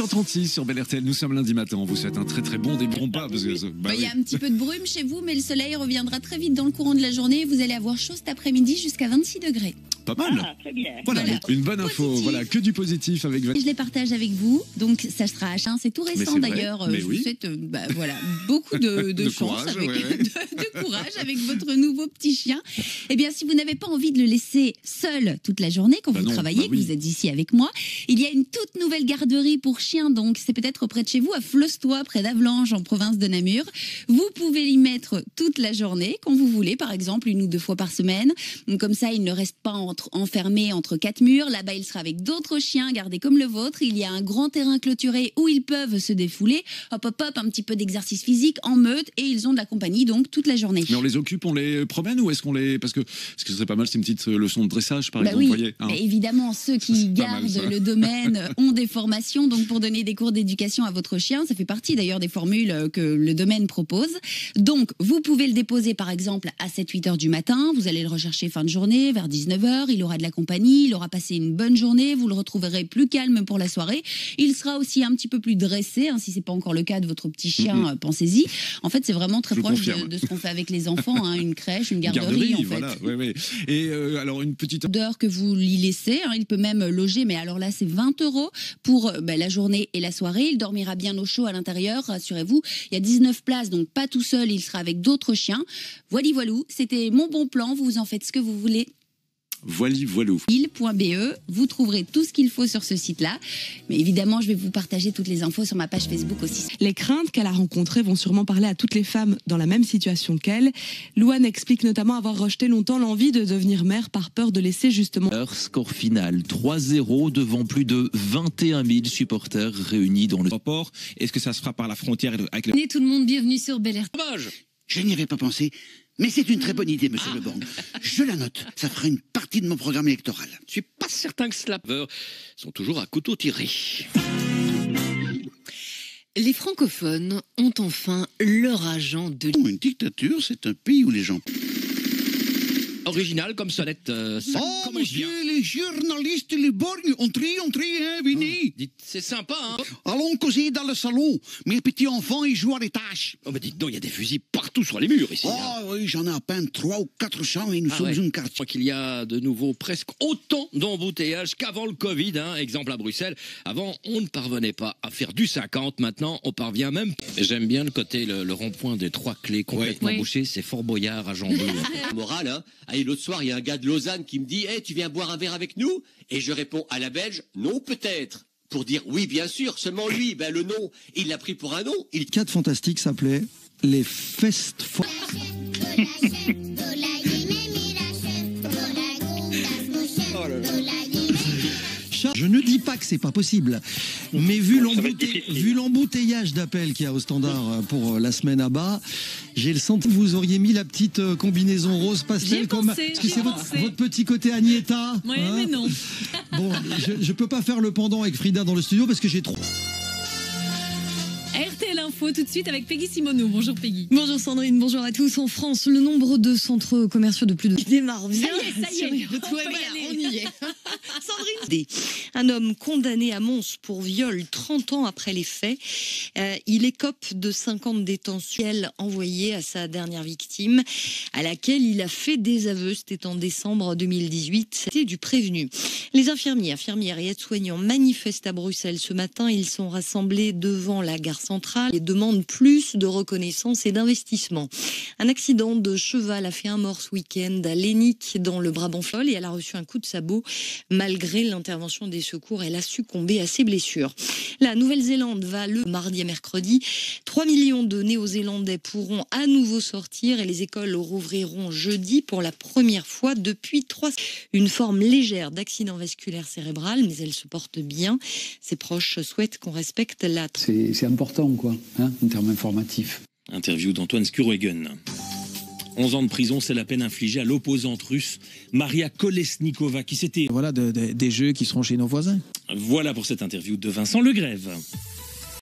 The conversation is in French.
36 sur Bel RTL, nous sommes lundi matin, on vous souhaite un très très bon début. Parce que, il y a un petit peu de brume chez vous, mais le soleil reviendra très vite dans le courant de la journée. Vous allez avoir chaud cet après-midi jusqu'à 26 degrés. Pas mal. Ah, très bien. Voilà, une bonne info, Positif. voilà, que du positif avec Je les partage avec vous, donc ça sera à c'est tout récent c'est vrai, d'ailleurs. mais Je oui. vous souhaite beaucoup de De chance, courage, avec, ouais. de courage avec votre nouveau petit chien. Eh bien, si vous n'avez pas envie de le laisser seul toute la journée quand vous non, travaillez, bah que oui. vous êtes ici avec moi, il y a une toute nouvelle garderie pour chiens, donc c'est peut-être près de chez vous, à Flostois, près d'Avlanges, en province de Namur. Vous pouvez l'y mettre toute la journée, quand vous voulez, par exemple 1 ou 2 fois par semaine. Donc, comme ça, il ne reste pas enfermé entre 4 murs. Là-bas, il sera avec d'autres chiens gardés comme le vôtre. Il y a un grand terrain clôturé où ils peuvent se défouler. Hop, hop, hop, un petit peu d'exercice physique en meute et ils ont de la compagnie donc toute la journée. Mais on les occupe, on les promène ou est-ce qu'on les... Parce que ce serait pas mal, c'est une petite leçon de dressage par exemple, Oui, vous voyez. Hein. mais évidemment, ceux qui C'est pas mal, gardent ça. le domaine ont des formations donc pour donner des cours d'éducation à votre chien. Ça fait partie d'ailleurs des formules que le domaine propose. Donc, vous pouvez le déposer par exemple à 7-8 heures du matin. Vous allez le rechercher fin de journée, vers 19 heures. Il aura de la compagnie, il aura passé une bonne journée. Vous le retrouverez plus calme pour la soirée. Il sera aussi un petit peu plus dressé, hein, si c'est pas encore le cas de votre petit chien, pensez-y. En fait, c'est vraiment très Je proche confirme. de ce qu'on fait avec les enfants, hein, une crèche, une garderie, en fait. voilà. Ouais, ouais. Et alors une petite... D'heures que vous l'y laissez, hein, il peut même loger, mais alors là c'est 20 € pour la journée et la soirée. Il dormira bien au chaud à l'intérieur, rassurez-vous. Il y a 19 places, donc pas tout seul, il sera avec d'autres chiens. Voilou, c'était mon bon plan, vous en faites ce que vous voulez. Voilou. .be, vous trouverez tout ce qu'il faut sur ce site-là. Mais évidemment, je vais vous partager toutes les infos sur ma page Facebook aussi. Les craintes qu'elle a rencontrées vont sûrement parler à toutes les femmes dans la même situation qu'elle. Louane explique notamment avoir rejeté longtemps l'envie de devenir mère par peur de laisser justement... Score final 3-0 devant plus de 21 000 supporters réunis dans le port. Est-ce que ça se fera par la frontière avec le... Tout le monde, bienvenue sur Bel Air. Je n'y avais pas pensé, mais c'est une très bonne idée, monsieur Le Borgne. Je la note, ça fera une partie de mon programme électoral. Je suis pas certain que cela sont toujours à couteau tiré. Les francophones ont enfin leur agent de... Une dictature, c'est un pays où les gens... Original comme sonnette. Ça Oh, commence bien. monsieur, les journalistes, les borgnes, entrez, hein, venez. Dites, c'est sympa, hein. Allons causer dans le salon. Mes petits enfants, ils jouent à des tâches. Oh, mais dites donc, il y a des fusils partout sur les murs ici. Oh, oui, j'en ai à peine 300 ou 400 et nous sommes une Je quartier. crois qu'il y a de nouveau presque autant d'embouteillages qu'avant le Covid. Hein. Exemple à Bruxelles. Avant, on ne parvenait pas à faire du 50. Maintenant, on parvient même. J'aime bien le côté, le rond-point des 3 clés complètement bouché. C'est Fort Boyard à Jean-Bleu. Moral, hein. Allez, l'autre soir, il y a un gars de Lausanne qui me dit hey, tu viens boire un verre avec nous? Et je réponds à la Belge non, peut-être. Pour dire oui, bien sûr, seulement lui, ben le nom, il l'a pris pour un nom. Il... 4 fantastiques s'appelait les Fest. Je ne dis pas que c'est pas possible, mais vu l'embouteillage d'appels qu'il y a au standard pour la semaine à bas, j'ai le sentiment que vous auriez mis la petite combinaison rose pastel comme parce que c'est votre petit côté Agnetta. Oui, hein, mais non. Bon, je peux pas faire le pendant avec Frida dans le studio parce que j'ai trop. RTL Info, tout de suite avec Peggy Simoneau. Bonjour Peggy. Bonjour Sandrine, bonjour à tous. En France, le nombre de centres commerciaux de plus de... démarre bien. Ça y est, on y est. Sandrine. Un homme condamné à Mons pour viol 30 ans après les faits. Il écope de 5 ans de détention envoyé à sa dernière victime, à laquelle il a fait des aveux. C'était en décembre 2018. C'était du prévenu. Les infirmières et aides-soignants manifestent à Bruxelles ce matin. Ils sont rassemblés devant la gare centrale et demandent plus de reconnaissance et d'investissement. Un accident de cheval a fait un mort ce week-end à Lénic dans le Brabant-Fol et elle a reçu un coup de sabot. Malgré l'intervention des secours, elle a succombé à ses blessures. La Nouvelle-Zélande va le mardi et mercredi. 3 millions de Néo-Zélandais pourront à nouveau sortir et les écoles rouvriront jeudi pour la première fois depuis 3 ans. Une forme légère d'accident vasculaire cérébral, mais elle se porte bien. Ses proches souhaitent qu'on respecte la... C'est important, quoi, hein, en termes informatifs. Interview d'Antoine Skurwegen. 11 ans de prison, c'est la peine infligée à l'opposante russe Maria Kolesnikova qui s'était... Voilà des jeux qui seront chez nos voisins. Voilà pour cette interview de Vincent Legrève.